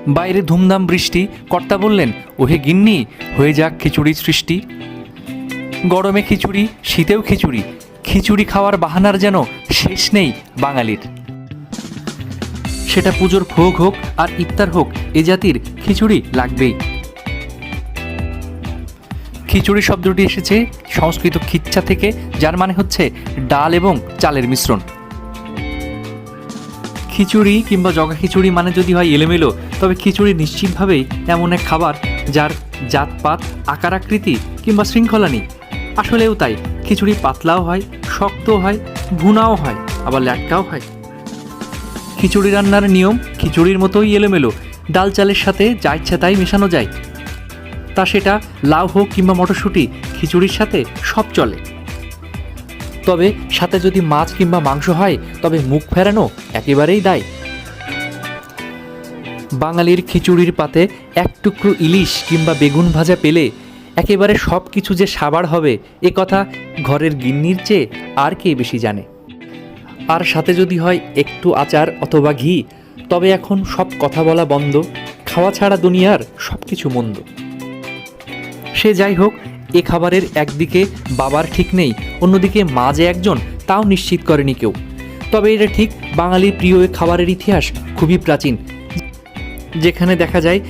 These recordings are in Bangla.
বাইরে ধুমধাম বৃষ্টি, কর্তা বললেন, ওহে গিন্নি, হয়ে যাক খিচুড়ির সৃষ্টি। গরমে খিচুড়ি, শীতেও খিচুড়ি, খিচুড়ি খাওয়ার বাহানার যেন শেষ নেই বাঙালির। সেটা পুজোর ভোগ হোক আর ইফতার হোক, এ জাতির খিচুড়ি লাগবেই। খিচুড়ি শব্দটি এসেছে সংস্কৃত খিচ্ছা থেকে, যার মানে হচ্ছে ডাল এবং চালের মিশ্রণ। খিচুড়ি কিংবা জগা খিচুড়ি মানে যদি হয় এলোমেলো, তবে খিচুড়ি নিশ্চিতভাবেই এমন এক খাবার যার জাতপাত, আকার আকৃতি কিংবা শৃঙ্খলা নেই। আসলেও তাই, খিচুড়ি পাতলাও হয়, শক্তও হয়, ভুনাও হয়, আবার ল্যাটকাও হয়। খিচুড়ি রান্নার নিয়ম খিচুড়ির মতোই এলোমেলো, ডাল চালের সাথে যা ইচ্ছা তাই মেশানো যায়। তা সেটা লাউ হোক কিংবা মটরশুঁটি, খিচুড়ির সাথে সব চলে। তবে সাথে যদি মাছ কিংবা মাংস হয়, তবে মুখ ফেরানো একেবারেই দায়। বাঙালির খিচুড়ির পাতে এক টুকরো ইলিশ কিংবা বেগুন ভাজা পেলে একেবারে সব কিছু যে সাবার হবে, এ কথা ঘরের গিন্নির চেয়ে আর কে বেশি জানে। আর সাথে যদি হয় একটু আচার অথবা ঘি, তবে এখন সব কথা বলা বন্ধ, খাওয়া ছাড়া দুনিয়ার সব কিছু মন্দ। সে যাই হোক, এ খাবারের একদিকে বাবার ঠিক নেই, অন্যদিকে মা যে একজন তাও নিশ্চিত করেনি কেউ। তবে এটা ঠিক, বাঙালির প্রিয় এ খাবারের ইতিহাস খুবই প্রাচীন, যেখানে দেখা যায়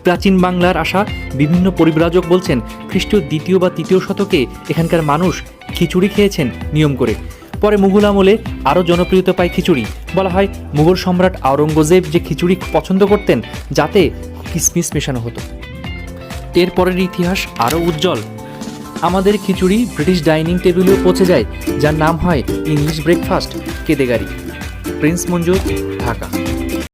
প্রাচীন বাংলার আসা বিভিন্ন পরিব্রাজক বলছেন খ্রিস্টীয় 2য় বা 3য় শতকে এখানকার মানুষ খিচুড়ি খেয়েছেন নিয়ম করে। পরে মুঘল আমলে আরও জনপ্রিয়তা পায় খিচুড়ি। বলা হয় মুঘল সম্রাট আওরঙ্গজেব যে খিচুড়ি পছন্দ করতেন, যাতে কিশমিশ মেশানো হতো। এরপরের ইতিহাস আরও উজ্জ্বল। আমাদের খিচুড়ি ব্রিটিশ ডাইনিং টেবিলেও পৌঁছে যায়, যার নাম হয় ইংলিশ ব্রেকফাস্ট কেদেগারি। প্রিন্স মঞ্জুর, ঢাকা।